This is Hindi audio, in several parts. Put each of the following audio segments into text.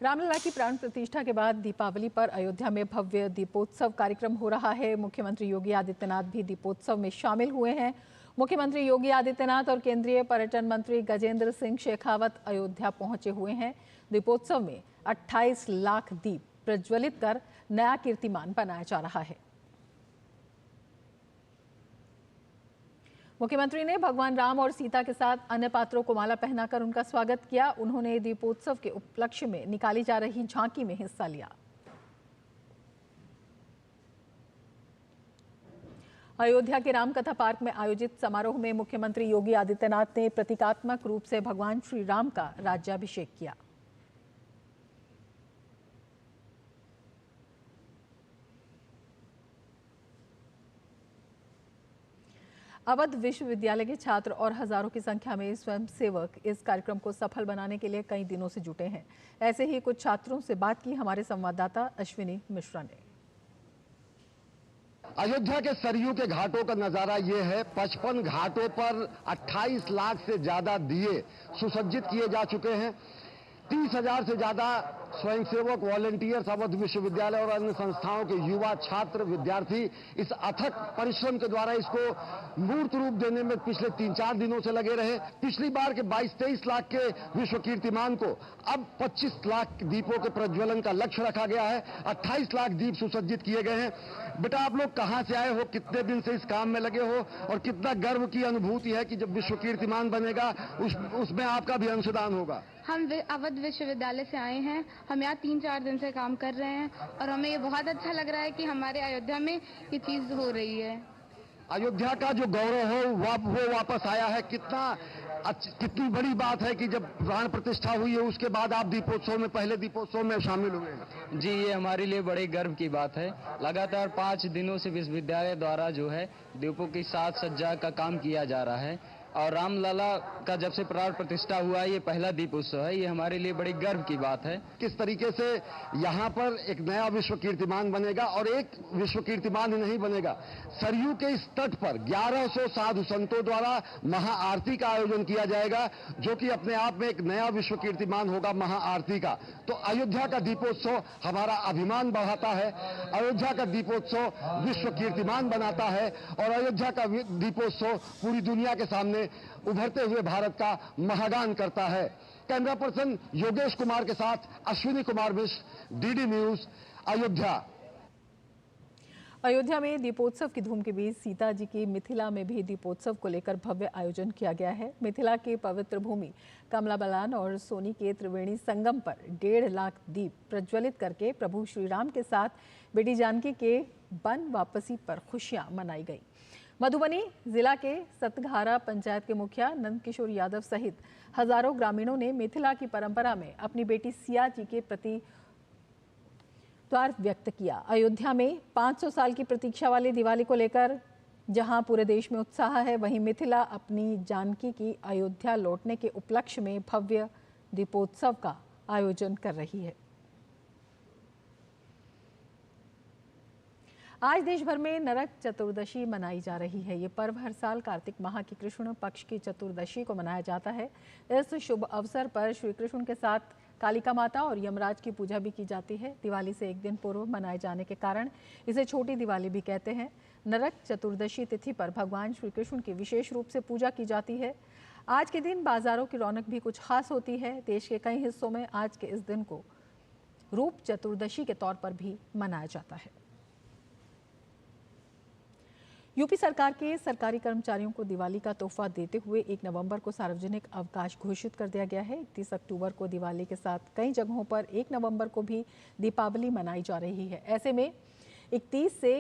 रामलला की प्राण प्रतिष्ठा के बाद दीपावली पर अयोध्या में भव्य दीपोत्सव कार्यक्रम हो रहा है। मुख्यमंत्री योगी आदित्यनाथ भी दीपोत्सव में शामिल हुए हैं। मुख्यमंत्री योगी आदित्यनाथ और केंद्रीय पर्यटन मंत्री गजेंद्र सिंह शेखावत अयोध्या पहुंचे हुए हैं। दीपोत्सव में 28 लाख दीप प्रज्वलित कर नया कीर्तिमान बनाया जा रहा है। मुख्यमंत्री ने भगवान राम और सीता के साथ अन्य पात्रों को माला पहनाकर उनका स्वागत किया। उन्होंने दीपोत्सव के उपलक्ष्य में निकाली जा रही झांकी में हिस्सा लिया। अयोध्या के रामकथा पार्क में आयोजित समारोह में मुख्यमंत्री योगी आदित्यनाथ ने प्रतीकात्मक रूप से भगवान श्री राम का राज्याभिषेक किया। अवध विश्वविद्यालय के छात्र और हजारों की संख्या में स्वयंसेवक इस कार्यक्रम को सफल बनाने के लिए कई दिनों से जुटे हैं। ऐसे ही कुछ छात्रों से बात की हमारे संवाददाता अश्विनी मिश्रा ने। अयोध्या के सरयू के घाटों का नजारा ये है। 55 घाटों पर 28 लाख से ज्यादा दिए सुसज्जित किए जा चुके हैं। 30,000 से ज्यादा स्वयंसेवक वॉलंटियर्स अवध विश्वविद्यालय और अन्य संस्थाओं के युवा छात्र विद्यार्थी इस अथक परिश्रम के द्वारा इसको मूर्त रूप देने में पिछले 3-4 दिनों से लगे रहे। पिछली बार के 22-23 लाख के विश्व कीर्तिमान को अब 25 लाख दीपों के प्रज्वलन का लक्ष्य रखा गया है। 28 लाख दीप सुसज्जित किए गए हैं। बेटा, आप लोग कहां से आए हो, कितने दिन से इस काम में लगे हो और कितना गर्व की अनुभूति है कि जब विश्व कीर्तिमान बनेगा उसमें आपका भी अंशदान होगा? हम अवध विश्वविद्यालय से आए हैं। हम यहाँ 3-4 दिन से काम कर रहे हैं और हमें ये बहुत अच्छा लग रहा है कि हमारे अयोध्या में ये चीज हो रही है। अयोध्या का जो गौरव हो वो वापस आया है। कितनी बड़ी बात है कि जब प्राण प्रतिष्ठा हुई है उसके बाद आप दीपोत्सव में, पहले दीपोत्सव में शामिल हुए। जी, ये हमारे लिए बड़े गर्व की बात है। लगातार 5 दिनों से विश्वविद्यालय द्वारा जो है दीपों की साज सज्जा का काम किया जा रहा है और रामलला का जब से प्राण प्रतिष्ठा हुआ है ये पहला दीपोत्सव है। ये हमारे लिए बड़ी गर्व की बात है। किस तरीके से यहाँ पर एक नया विश्व कीर्तिमान बनेगा और एक विश्व कीर्तिमान ही नहीं बनेगा, सरयू के इस तट पर 1100 साधु संतों द्वारा महाआरती का आयोजन किया जाएगा, जो कि अपने आप में एक नया विश्व कीर्तिमान होगा महाआरती का। तो अयोध्या का दीपोत्सव हमारा अभिमान बढ़ाता है, अयोध्या का दीपोत्सव विश्व कीर्तिमान बनाता है और अयोध्या का दीपोत्सव पूरी दुनिया के सामने उभरते हुए भारत का महागान करता है। कैमरा पर्सन योगेश कुमार के साथ अश्विनी कुमार मिश्र, डीडी न्यूज, अयोध्या। अयोध्या में दीपोत्सव की धूम के बीच सीता जी की मिथिला में भी दीपोत्सव को लेकर भव्य आयोजन किया गया है। मिथिला की पवित्र भूमि कमला बलान और सोनी के त्रिवेणी संगम पर 1.5 लाख दीप प्रज्वलित करके प्रभु श्री राम के साथ बेटी जानकी के वन वापसी पर खुशियां मनाई गई। मधुबनी जिला के सतघारा पंचायत के मुखिया नंदकिशोर यादव सहित हजारों ग्रामीणों ने मिथिला की परंपरा में अपनी बेटी सिया जी के प्रति द्वार व्यक्त किया। अयोध्या में 500 साल की प्रतीक्षा वाली दिवाली को लेकर जहां पूरे देश में उत्साह है, वहीं मिथिला अपनी जानकी की अयोध्या लौटने के उपलक्ष्य में भव्य दीपोत्सव का आयोजन कर रही है। आज देश भर में नरक चतुर्दशी मनाई जा रही है। ये पर्व हर साल कार्तिक माह की कृष्ण पक्ष की चतुर्दशी को मनाया जाता है। इस शुभ अवसर पर श्री कृष्ण के साथ कालिका माता और यमराज की पूजा भी की जाती है। दिवाली से एक दिन पूर्व मनाए जाने के कारण इसे छोटी दिवाली भी कहते हैं। नरक चतुर्दशी तिथि पर भगवान श्री कृष्ण की विशेष रूप से पूजा की जाती है। आज के दिन बाजारों की रौनक भी कुछ खास होती है। देश के कई हिस्सों में आज के इस दिन को रूप चतुर्दशी के तौर पर भी मनाया जाता है। यूपी सरकार के सरकारी कर्मचारियों को दिवाली का तोहफा देते हुए 1 नवंबर को सार्वजनिक अवकाश घोषित कर दिया गया है। 31 अक्टूबर को दिवाली के साथ कई जगहों पर 1 नवंबर को भी दीपावली मनाई जा रही है। ऐसे में 31 से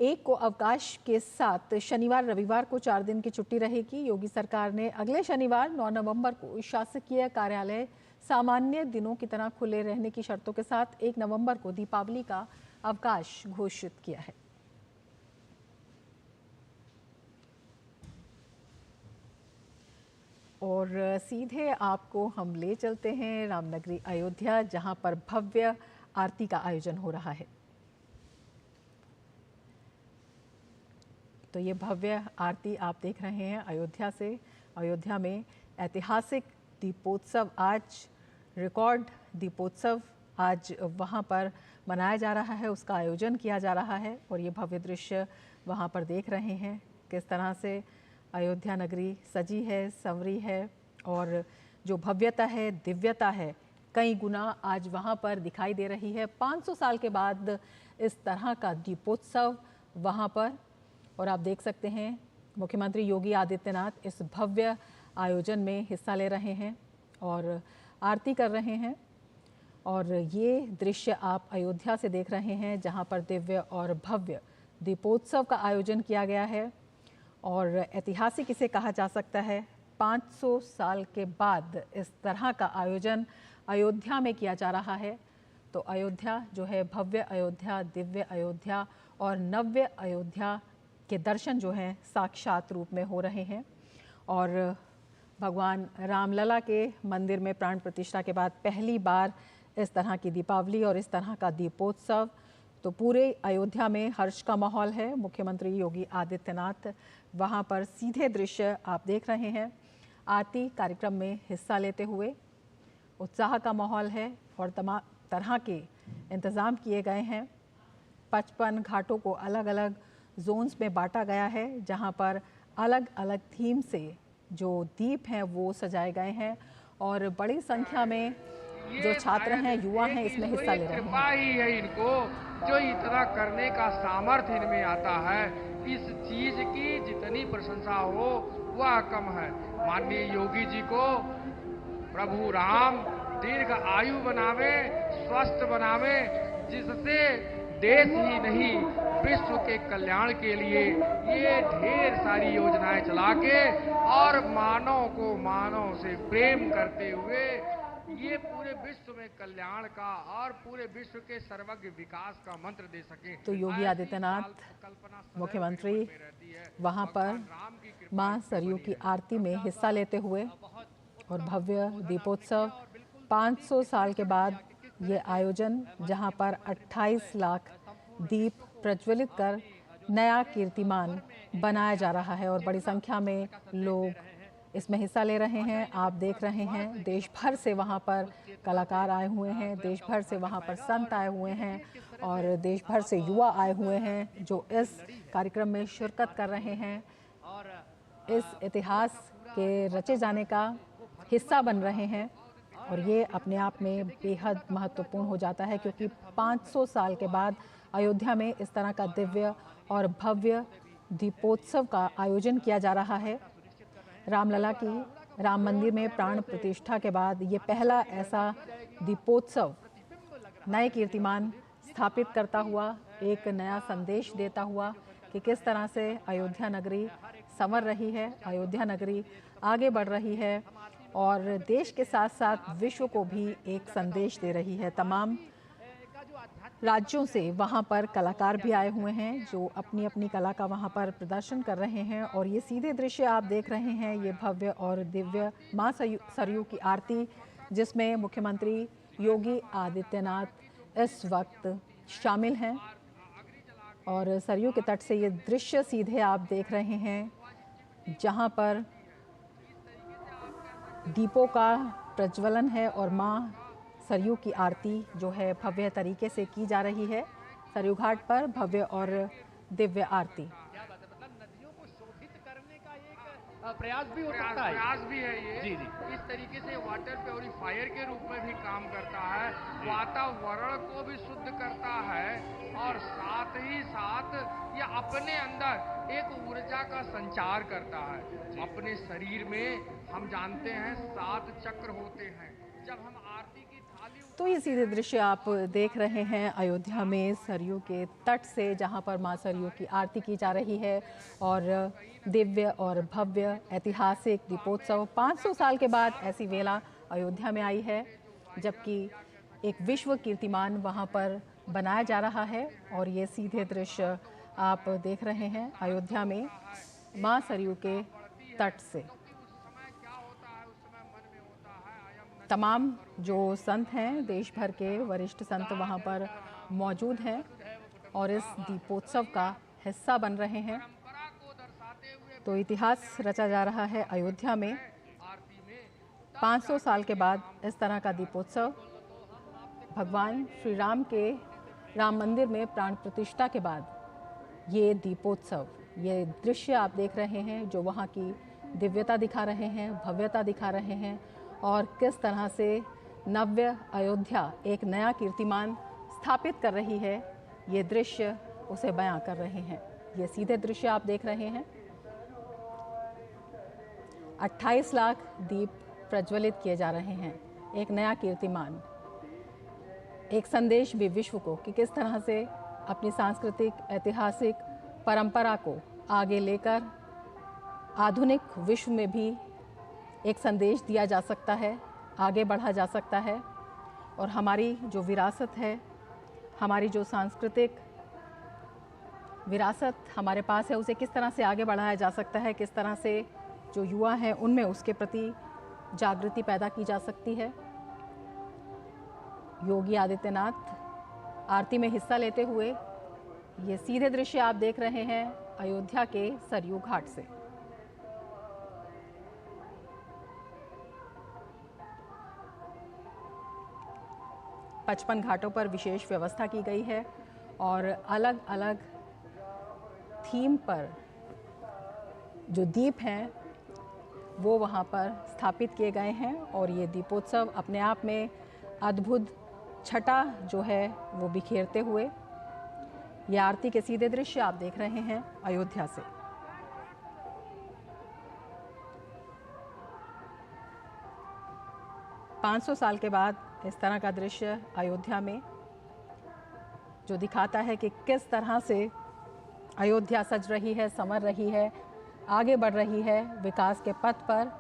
1 को अवकाश के साथ शनिवार रविवार को 4 दिन की छुट्टी रहेगी। योगी सरकार ने अगले शनिवार 9 नवंबर को शासकीय कार्यालय सामान्य दिनों की तरह खुले रहने की शर्तों के साथ 1 नवंबर को दीपावली का अवकाश घोषित किया है। और सीधे आपको हम ले चलते हैं रामनगरी अयोध्या, जहां पर भव्य आरती का आयोजन हो रहा है। तो ये भव्य आरती आप देख रहे हैं अयोध्या से। अयोध्या में ऐतिहासिक दीपोत्सव आज रिकॉर्ड दीपोत्सव आज वहां पर मनाया जा रहा है, उसका आयोजन किया जा रहा है और ये भव्य दृश्य वहां पर देख रहे हैं किस तरह से अयोध्या नगरी सजी है, संवरी है और जो भव्यता है, दिव्यता है, कई गुना आज वहां पर दिखाई दे रही है। 500 साल के बाद इस तरह का दीपोत्सव वहां पर, और आप देख सकते हैं मुख्यमंत्री योगी आदित्यनाथ इस भव्य आयोजन में हिस्सा ले रहे हैं और आरती कर रहे हैं। और ये दृश्य आप अयोध्या से देख रहे हैं जहां पर दिव्य और भव्य दीपोत्सव का आयोजन किया गया है और ऐतिहासिक इसे कहा जा सकता है। 500 साल के बाद इस तरह का आयोजन अयोध्या में किया जा रहा है। तो अयोध्या जो है, भव्य अयोध्या, दिव्य अयोध्या और नव्य अयोध्या के दर्शन जो हैं साक्षात रूप में हो रहे हैं। और भगवान रामलला के मंदिर में प्राण प्रतिष्ठा के बाद पहली बार इस तरह की दीपावली और इस तरह का दीपोत्सव, तो पूरे अयोध्या में हर्ष का माहौल है। मुख्यमंत्री योगी आदित्यनाथ वहां पर सीधे दृश्य आप देख रहे हैं, आरती कार्यक्रम में हिस्सा लेते हुए। उत्साह का माहौल है और तमाम तरह के इंतज़ाम किए गए हैं। 55 घाटों को अलग अलग जोन्स में बांटा गया है जहां पर अलग अलग थीम से जो दीप हैं वो सजाए गए हैं और बड़ी संख्या में जो छात्र हैं, युवा हैं, इसमें हिस्सा ले रहे हैं। कृपा ही है इनको जो इतना करने का सामर्थ्य इनमें आता है। इस चीज की जितनी प्रशंसा हो वह कम है। माननीय योगी जी को प्रभु राम दीर्घ आयु बनावे, स्वस्थ बनावे, जिससे देश ही नहीं विश्व के कल्याण के लिए ये ढेर सारी योजनाएं चला के और मानव को मानव से प्रेम करते हुए ये पूरे विश्व में कल्याण का और पूरे विश्व के सर्वज्ञ विकास का मंत्र दे सके। तो योगी आदित्यनाथ मुख्यमंत्री वहां पर मां सरयू की आरती में हिस्सा लेते हुए और भव्य दीपोत्सव 500 साल के बाद ये आयोजन जहां पर 28 लाख दीप प्रज्वलित कर नया कीर्तिमान बनाया जा रहा है और बड़ी संख्या में लोग इसमें हिस्सा ले रहे हैं। आप देख रहे हैं देश भर से वहां पर कलाकार आए हुए हैं, देश भर से वहां पर संत आए हुए हैं और देश भर से युवा आए हुए हैं जो इस कार्यक्रम में शिरकत कर रहे हैं, इस इतिहास के रचे जाने का हिस्सा बन रहे हैं। और ये अपने आप में बेहद महत्वपूर्ण हो जाता है क्योंकि 500 साल के बाद अयोध्या में इस तरह का दिव्य और भव्य दीपोत्सव का आयोजन किया जा रहा है। रामलला की राम मंदिर में प्राण प्रतिष्ठा के बाद ये पहला ऐसा दीपोत्सव नए कीर्तिमान स्थापित करता हुआ, एक नया संदेश देता हुआ कि किस तरह से अयोध्या नगरी संवर रही है, अयोध्या नगरी आगे बढ़ रही है और देश के साथ साथ विश्व को भी एक संदेश दे रही है। तमाम राज्यों से वहां पर कलाकार भी आए हुए हैं जो अपनी अपनी कला का वहां पर प्रदर्शन कर रहे हैं और ये सीधे दृश्य आप देख रहे हैं, ये भव्य और दिव्य मां सरयू की आरती जिसमें मुख्यमंत्री योगी आदित्यनाथ इस वक्त शामिल हैं और सरयू के तट से ये दृश्य सीधे आप देख रहे हैं जहां पर दीपों का प्रज्वलन है और मां सरयू की आरती जो है भव्य तरीके से की जा रही है। सरयू घाट पर भव्य और दिव्य आरती। नदियों को शोभित करने का एक प्रयास भी हो सकता है। प्रयास भी है ये। जी जी। इस तरीके से वाटर प्योरीफायर के रूप में भी काम करता है, वातावरण को भी शुद्ध करता है और साथ ही साथ ये अपने अंदर एक ऊर्जा का संचार करता है। अपने शरीर में हम जानते हैं 7 चक्र होते हैं। जब हम आरती की थाली, तो ये सीधे दृश्य आप देख रहे हैं अयोध्या में सरयू के तट से जहां पर मां सरयू की आरती की जा रही है और दिव्य और भव्य ऐतिहासिक दीपोत्सव 500 साल के बाद ऐसी वेला अयोध्या में आई है जबकि एक विश्व कीर्तिमान वहां पर बनाया जा रहा है और ये सीधे दृश्य आप देख रहे हैं अयोध्या में मां सरयू के तट से। तमाम जो संत हैं, देश भर के वरिष्ठ संत वहां पर मौजूद हैं और इस दीपोत्सव का हिस्सा बन रहे हैं। तो इतिहास रचा जा रहा है अयोध्या में 500 साल के बाद इस तरह का दीपोत्सव भगवान श्री राम के राम मंदिर में प्राण प्रतिष्ठा के बाद ये दीपोत्सव, ये दृश्य आप देख रहे हैं जो वहाँ की दिव्यता दिखा रहे हैं, भव्यता दिखा रहे हैं और किस तरह से नव्य अयोध्या एक नया कीर्तिमान स्थापित कर रही है, ये दृश्य उसे बयां कर रहे हैं। ये सीधे दृश्य आप देख रहे हैं। 28 लाख दीप प्रज्वलित किए जा रहे हैं, एक नया कीर्तिमान, एक संदेश भी विश्व को कि किस तरह से अपनी सांस्कृतिक ऐतिहासिक परंपरा को आगे लेकर आधुनिक विश्व में भी एक संदेश दिया जा सकता है, आगे बढ़ा जा सकता है और हमारी जो विरासत है, हमारी जो सांस्कृतिक विरासत हमारे पास है, उसे किस तरह से आगे बढ़ाया जा सकता है, किस तरह से जो युवा हैं उनमें उसके प्रति जागृति पैदा की जा सकती है। योगी आदित्यनाथ आरती में हिस्सा लेते हुए ये सीधे दृश्य आप देख रहे हैं अयोध्या के सरयू घाट से। पचपन घाटों पर विशेष व्यवस्था की गई है और अलग अलग थीम पर जो दीप हैं वो वहाँ पर स्थापित किए गए हैं और ये दीपोत्सव अपने आप में अद्भुत छटा जो है वो बिखेरते हुए ये आरती के सीधे दृश्य आप देख रहे हैं अयोध्या से। पाँच 500 साल के बाद इस तरह का दृश्य अयोध्या में जो दिखाता है कि किस तरह से अयोध्या सज रही है, संवर रही है, आगे बढ़ रही है विकास के पथ पर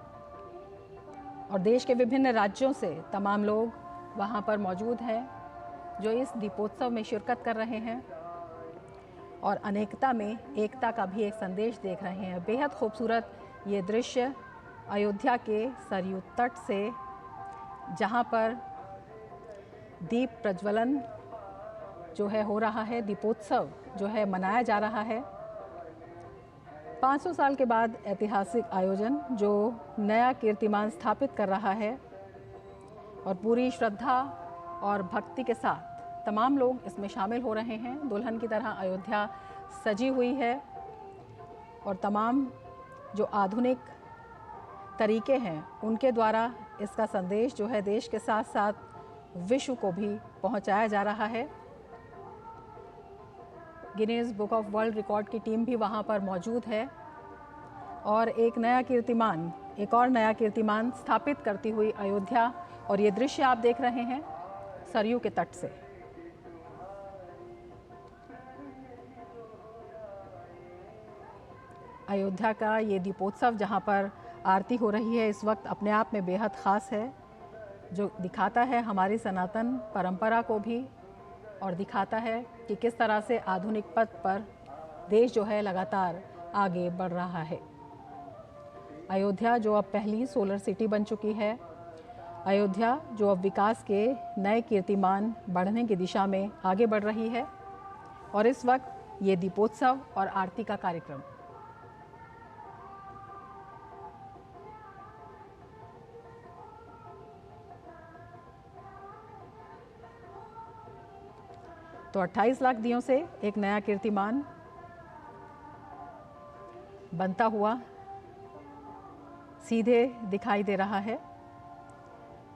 और देश के विभिन्न राज्यों से तमाम लोग वहाँ पर मौजूद हैं जो इस दीपोत्सव में शिरकत कर रहे हैं और अनेकता में एकता का भी एक संदेश देख रहे हैं। बेहद खूबसूरत ये दृश्य अयोध्या के सरयू तट से, जहाँ पर दीप प्रज्वलन जो है हो रहा है, दीपोत्सव जो है मनाया जा रहा है। 500 साल के बाद ऐतिहासिक आयोजन जो नया कीर्तिमान स्थापित कर रहा है और पूरी श्रद्धा और भक्ति के साथ तमाम लोग इसमें शामिल हो रहे हैं। दुल्हन की तरह अयोध्या सजी हुई है और तमाम जो आधुनिक तरीके हैं उनके द्वारा इसका संदेश जो है देश के साथ साथ विश्व को भी पहुंचाया जा रहा है। Guinness book of world record की टीम भी वहां पर मौजूद है और एक और नया कीर्तिमान स्थापित करती हुई अयोध्या, और ये दृश्य आप देख रहे हैं सरयू के तट से। अयोध्या का ये दीपोत्सव जहां पर आरती हो रही है इस वक्त अपने आप में बेहद ख़ास है, जो दिखाता है हमारी सनातन परंपरा को भी और दिखाता है कि किस तरह से आधुनिक पथ पर देश जो है लगातार आगे बढ़ रहा है। अयोध्या जो अब पहली सोलर सिटी बन चुकी है, अयोध्या जो अब विकास के नए कीर्तिमान बढ़ने की दिशा में आगे बढ़ रही है और इस वक्त ये दीपोत्सव और आरती का कार्यक्रम। तो 28 लाख दियों से एक नया कीर्तिमान बनता हुआ सीधे दिखाई दे रहा है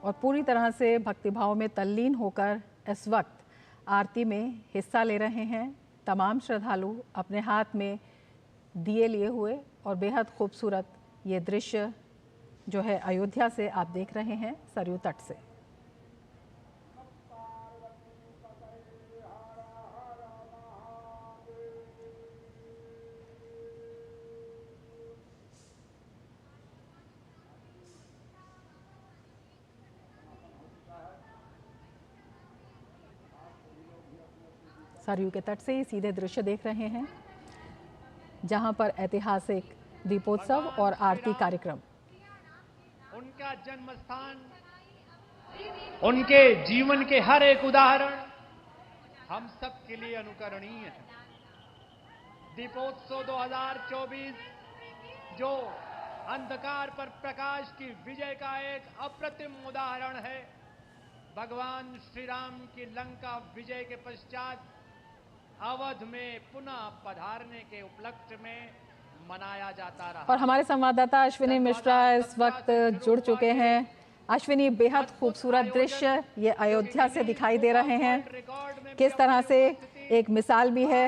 और पूरी तरह से भक्तिभाव में तल्लीन होकर इस वक्त आरती में हिस्सा ले रहे हैं तमाम श्रद्धालु अपने हाथ में दिए लिए हुए। और बेहद खूबसूरत ये दृश्य जो है अयोध्या से आप देख रहे हैं सरयू तट से। सरयू के तट से ही सीधे दृश्य देख रहे हैं जहां पर ऐतिहासिक दीपोत्सव और आरती कार्यक्रम। उनका जन्म स्थान, उनके जीवन के हर एक उदाहरण हम सब के लिए अनुकरणीय है। दीपोत्सव 2024 जो अंधकार पर प्रकाश की विजय का एक अप्रतिम उदाहरण है, भगवान श्री राम की लंका विजय के पश्चात अवध में पुनः पधारने के उपलक्ष्य में मनाया जाता रहा। और हमारे संवाददाता अश्विनी मिश्रा इस वक्त जुड़ चुके हैं। अश्विनी, बेहद खूबसूरत दृश्य ये अयोध्या से दिखाई दे रहे हैं। किस तरह से एक मिसाल भी है,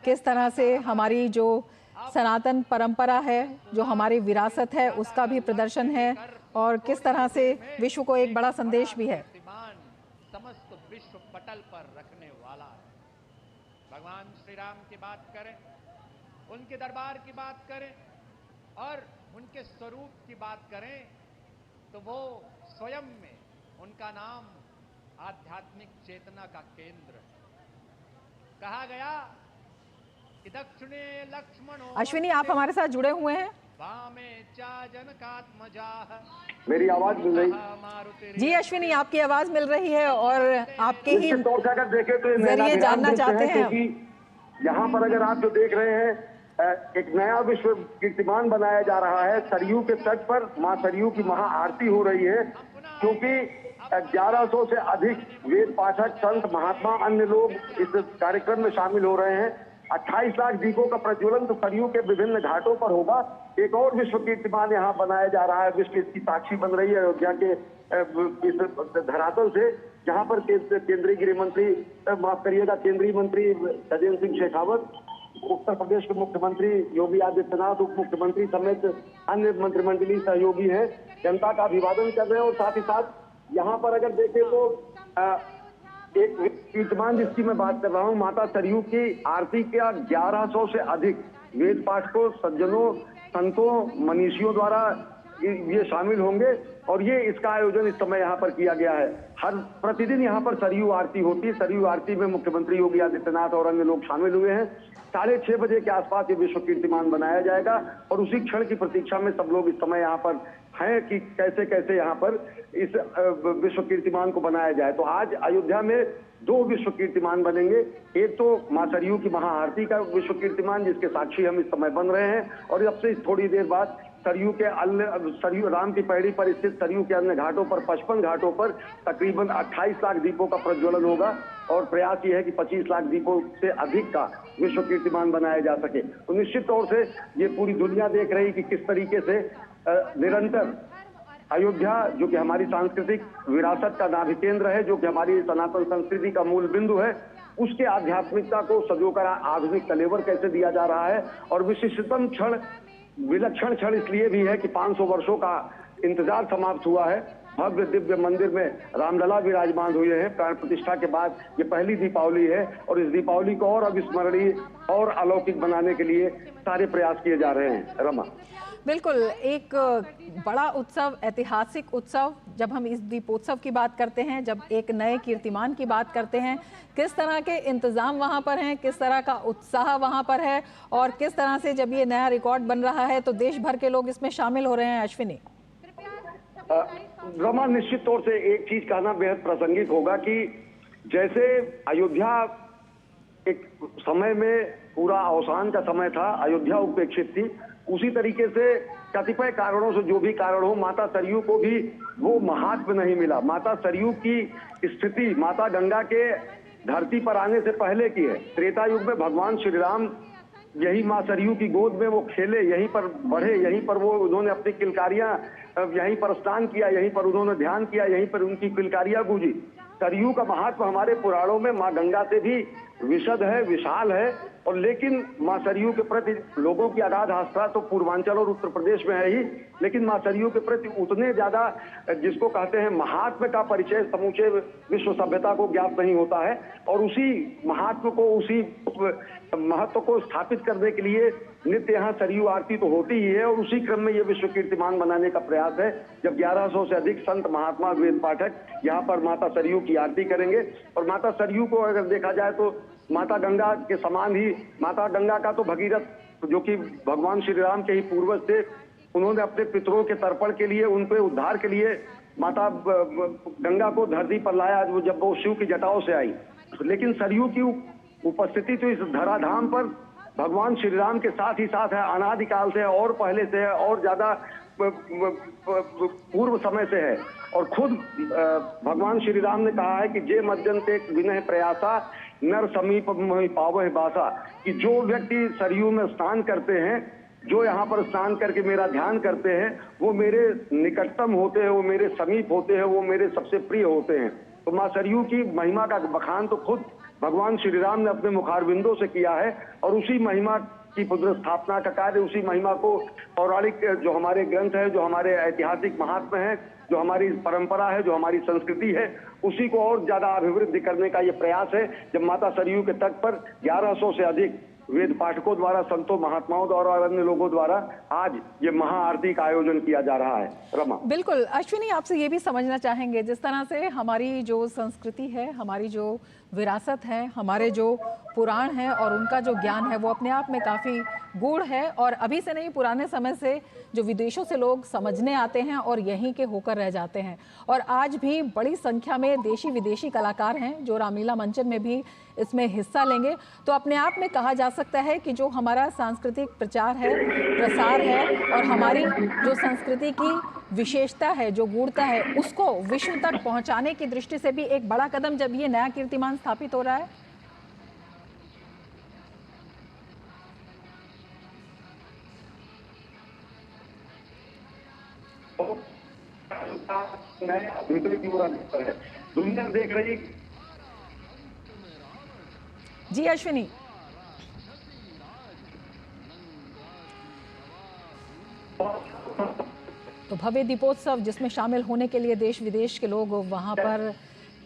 किस तरह से हमारी जो सनातन परंपरा है, जो हमारी विरासत है, उसका भी प्रदर्शन है और किस तरह से विश्व को एक बड़ा संदेश भी है। समस्त विश्व पटल पर रखने वाला है। भगवान श्री राम की बात करें, उनके दरबार की बात करें और उनके स्वरूप की बात करें तो वो स्वयं में उनका नाम आध्यात्मिक चेतना का केंद्र है। कहा गया कि दक्षिणे लक्ष्मणो। अश्विनी, आप हमारे साथ जुड़े हुए हैं। मेरी आवाज मिल रही? जी अश्विनी, आपकी आवाज मिल रही है और आपके ही तौर से अगर देखें तो जरिए जानना चाहते हैं क्योंकि यहाँ पर अगर आप जो देख रहे हैं एक नया विश्व कीर्तिमान बनाया जा रहा है। सरयू के तट पर मां सरयू की महाआरती हो रही है, क्योंकि 1100 से अधिक वेद पाठक, संत, महात्मा, अन्य लोग इस कार्यक्रम में शामिल हो रहे हैं। 28 लाख दीपों का प्रज्वलन तो सरयू के विभिन्न घाटों पर होगा। एक और विश्व कीर्तिमान यहाँ बनाया जा रहा है। विश्व इसकी साक्षी बन रही है अयोध्या के इस धरातल से, जहाँ पर केंद्रीय गृह मंत्री, माफ करिएगा, केंद्रीय मंत्री गजेंद्र सिंह शेखावत, उत्तर प्रदेश के मुख्यमंत्री योगी आदित्यनाथ, उप मुख्यमंत्री समेत अन्य मंत्रिमंडलीय सहयोगी हैं, जनता का अभिवादन कर रहे हैं। और साथ ही साथ यहाँ पर अगर देखें तो एक कीर्तिमान जिसकी मैं बात कर रहा हूँ, माता सरयू की आरती का 1100 से अधिक वेद पाठकों, सज्जनों, संतों, मनीषियों द्वारा ये शामिल होंगे और ये इसका आयोजन इस समय यहाँ पर किया गया है। हर प्रतिदिन यहाँ पर सरयू आरती होती है। सरयू आरती में मुख्यमंत्री योगी आदित्यनाथ और अन्य लोग शामिल हुए हैं। 6:30 बजे के आसपास ये विश्व कीर्तिमान बनाया जाएगा और उसी क्षण की प्रतीक्षा में सब लोग इस समय यहाँ पर हैं कि कैसे कैसे यहाँ पर इस विश्व कीर्तिमान को बनाया जाए। तो आज अयोध्या में 2 विश्व कीर्तिमान बनेंगे। एक तो मां सरयू की महाआरती का विश्व कीर्तिमान, जिसके साक्षी हम इस समय बन रहे हैं, और अब से थोड़ी देर बाद सरयू राम की पैड़ी पर स्थित सरयू के अन्य घाटों पर, 55 घाटों पर तकरीबन 28 लाख दीपों का प्रज्वलन होगा और प्रयास ये है कि 25 लाख दीपों से अधिक का विश्व कीर्तिमान बनाया जा सके। तो निश्चित तौर से ये पूरी दुनिया देख रही कि किस तरीके से निरंतर अयोध्या, जो कि हमारी सांस्कृतिक विरासत का नाभि केंद्र है, जो कि हमारी सनातन संस्कृति का मूल बिंदु है, उसके आध्यात्मिकता को सजोकर आधुनिक कलेवर कैसे दिया जा रहा है। और विशिष्टतम क्षण, विलक्षण क्षण इसलिए भी है कि 500 वर्षों का इंतजार समाप्त हुआ है। भव्य दिव्य मंदिर में रामलला विराजमान हुए हैं। प्राण प्रतिष्ठा के बाद ये पहली दीपावली है और इस दीपावली को और अविस्मरणीय और अलौकिक बनाने के लिए सारे प्रयास किए जा रहे हैं। रमा, बिल्कुल, एक बड़ा उत्सव, ऐतिहासिक उत्सव, जब हम इस दीपोत्सव की बात करते हैं, जब एक नए कीर्तिमान की बात करते हैं, किस तरह के इंतजाम वहां पर हैं, किस तरह का उत्साह वहां पर है और किस तरह से जब ये नया रिकॉर्ड बन रहा है तो देश भर के लोग इसमें शामिल हो रहे हैं। अश्विनी, रमा, निश्चित तौर से एक चीज कहना बेहद प्रासंगिक होगा कि जैसे अयोध्या एक समय में पूरा अवसान का समय था, अयोध्या उपेक्षित थी, उसी तरीके से कतिपय कारणों से, जो भी कारण हो, माता सरयू को भी वो महात्म नहीं मिला। माता सरयू की स्थिति माता गंगा के धरती पर आने से पहले की है। त्रेता युग में भगवान श्री राम यही मां सरयू की गोद में वो खेले, यहीं पर बढ़े, यहीं पर वो उन्होंने अपनी किलकारियां, यहीं पर स्नान किया, यहीं पर उन्होंने ध्यान किया, यहीं पर उनकी किलकारियां गूंजी। सरयू का महत्व हमारे पुराणों में मां गंगा से भी विशद है, विशाल है। और लेकिन मां सरयू के प्रति लोगों की अगाध आस्था तो पूर्वांचल और उत्तर प्रदेश में है ही, लेकिन मां सरयू के प्रति उतने ज्यादा, जिसको कहते हैं महात्म का परिचय, समूचे विश्व सभ्यता को ज्ञात नहीं होता है। और उसी महात्म को, उसी महत्व को स्थापित करने के लिए नित्य यहाँ सरयू आरती तो होती ही है और उसी क्रम में ये विश्व कीर्तिमान बनाने का प्रयास है, जब 1100 से अधिक संत, महात्मा, वेद पाठक यहाँ पर माता सरयू की आरती करेंगे। और माता सरयू को अगर देखा जाए तो माता गंगा के समान ही, माता गंगा का तो भगीरथ, जो कि भगवान श्री राम के ही पूर्वज थे, उन्होंने अपने पितरों के तर्पण के लिए, उनके उद्धार के लिए माता गंगा को धरती पर लाया जब वो शिव की जटाओं से आई। लेकिन सरयू की उपस्थिति तो इस धराधाम पर भगवान श्री राम के साथ ही साथ है, अनादिकाल से और पहले से है और ज्यादा पूर्व समय से है। और खुद भगवान श्री राम ने कहा है कि जे मध्यंते विनय प्रयासा नर समीप मोहि पावहि बासा, कि जो व्यक्ति सरयू में स्नान करते हैं, जो यहाँ पर स्नान करके मेरा ध्यान करते हैं, वो मेरे निकटतम होते हैं, वो मेरे समीप होते हैं, वो मेरे सबसे प्रिय होते हैं। तो मां सरयू की महिमा का बखान तो खुद भगवान श्री राम ने अपने मुखारविंदों से किया है, और उसी महिमा की पुनर्स्थापना का कार्य, उसी महिमा को पौराणिक जो हमारे ग्रंथ है, जो हमारे ऐतिहासिक महात्मा है, जो हमारी परंपरा है, जो हमारी संस्कृति है, उसी को और ज्यादा अभिवृद्धि करने का ये प्रयास है। जब माता सरयू के तट पर 1100 से अधिक वेद पाठकों द्वारा, संतों महात्माओं द्वारा और अन्य लोगों द्वारा आज ये महाआरती का आयोजन किया जा रहा है। रमा, बिल्कुल। अश्विनी, आपसे ये भी समझना चाहेंगे, जिस तरह से हमारी जो संस्कृति है, हमारी जो विरासत है, हमारे जो पुराण है और उनका जो ज्ञान है, वो अपने आप में काफ़ी गूढ़ है, और अभी से नहीं, पुराने समय से जो विदेशों से लोग समझने आते हैं और यहीं के होकर रह जाते हैं। और आज भी बड़ी संख्या में देशी विदेशी कलाकार हैं जो रामलीला मंचन में भी इसमें हिस्सा लेंगे। तो अपने आप में कहा जा सकता है कि जो हमारा सांस्कृतिक प्रचार है, प्रसार है, और हमारी जो संस्कृति की विशेषता है, जो गूढ़ता है, उसको विश्व तक पहुंचाने की दृष्टि से भी एक बड़ा कदम जब ये नया कीर्तिमान स्थापित हो रहा है। दुनिया देख रही। जी अश्विनी। तो भव्य दीपोत्सव जिसमें शामिल होने के लिए देश विदेश के लोग वहां पर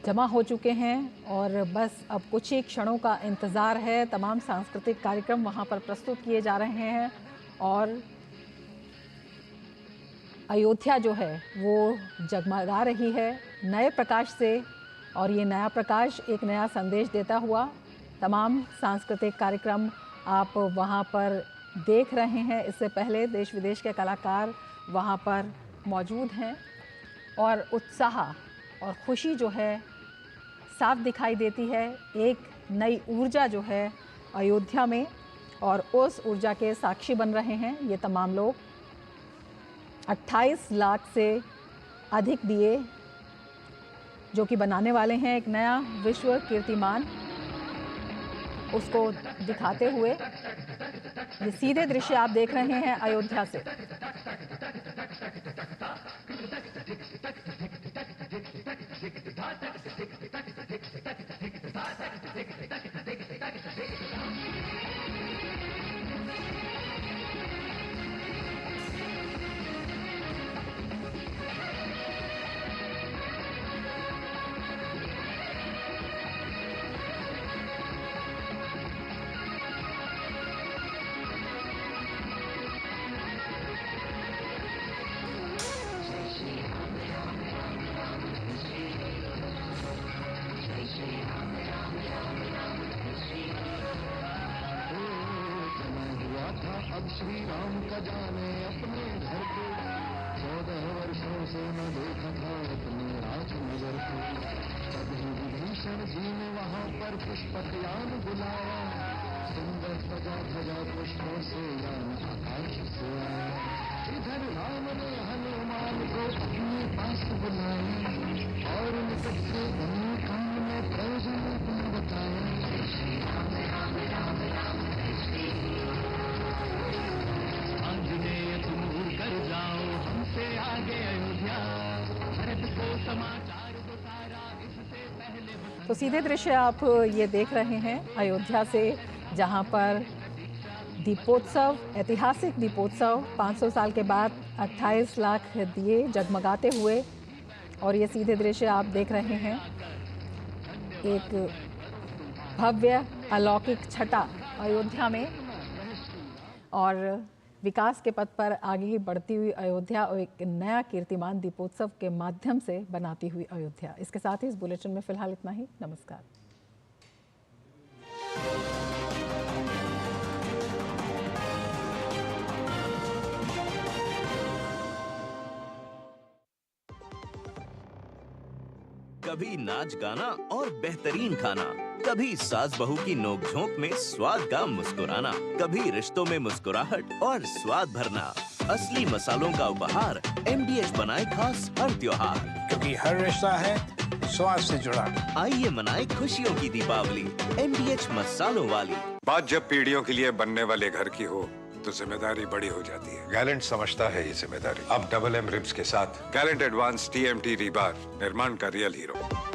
जमा हो चुके हैं, और बस अब कुछ ही क्षणों का इंतजार है। तमाम सांस्कृतिक कार्यक्रम वहां पर प्रस्तुत किए जा रहे हैं, और अयोध्या जो है वो जगमगा रही है नए प्रकाश से, और ये नया प्रकाश एक नया संदेश देता हुआ तमाम सांस्कृतिक कार्यक्रम आप वहाँ पर देख रहे हैं। इससे पहले देश विदेश के कलाकार वहाँ पर मौजूद हैं, और उत्साह और खुशी जो है साफ दिखाई देती है। एक नई ऊर्जा जो है अयोध्या में, और उस ऊर्जा के साक्षी बन रहे हैं ये तमाम लोग। 28 लाख से अधिक दिए जो कि बनाने वाले हैं एक नया विश्व कीर्तिमान, उसको दिखाते हुए ये सीधे दृश्य आप देख रहे हैं अयोध्या से। अब श्री राम का जाने अपने घर को, 14 वर्षों से न देखा था अपने राज नगर को। तभी विभीषण जी ने वहाँ पर पुष्पक यान बुलाया, सुंदर सजा धजा पुष्पों से यान आकाश से आया। इधर राम ने हनुमान को अपने पास बुलाया, और निकट से उन्हें काम में प्रयोजन बताया। तो सीधे दृश्य आप ये देख रहे हैं अयोध्या से, जहां पर दीपोत्सव, ऐतिहासिक दीपोत्सव 500 साल के बाद 28 लाख दिए जगमगाते हुए, और ये सीधे दृश्य आप देख रहे हैं। एक भव्य अलौकिक छटा अयोध्या में, और विकास के पथ पर आगे बढ़ती हुई अयोध्या और एक नया कीर्तिमान दीपोत्सव के माध्यम से बनाती हुई अयोध्या। इसके साथ ही इस बुलेटिन में फिलहाल इतना ही। नमस्कार। कभी नाच गाना और बेहतरीन खाना, कभी सास बहू की नोक झोंक में स्वाद का मुस्कुराना, कभी रिश्तों में मुस्कुराहट और स्वाद भरना। असली मसालों का उपहार MDH बनाए खास हर त्योहार, क्योंकि हर रिश्ता है स्वाद से जुड़ा। आइए मनाए खुशियों की दीपावली MDH मसालों वाली। बात जब पीढ़ियों के लिए बनने वाले घर की हो तो जिम्मेदारी बड़ी हो जाती है। गैलेंट समझता है ये जिम्मेदारी। अब डबल M रिब्स के साथ गैलेंट एडवांस TMT रीबार, निर्माण का रियल हीरो।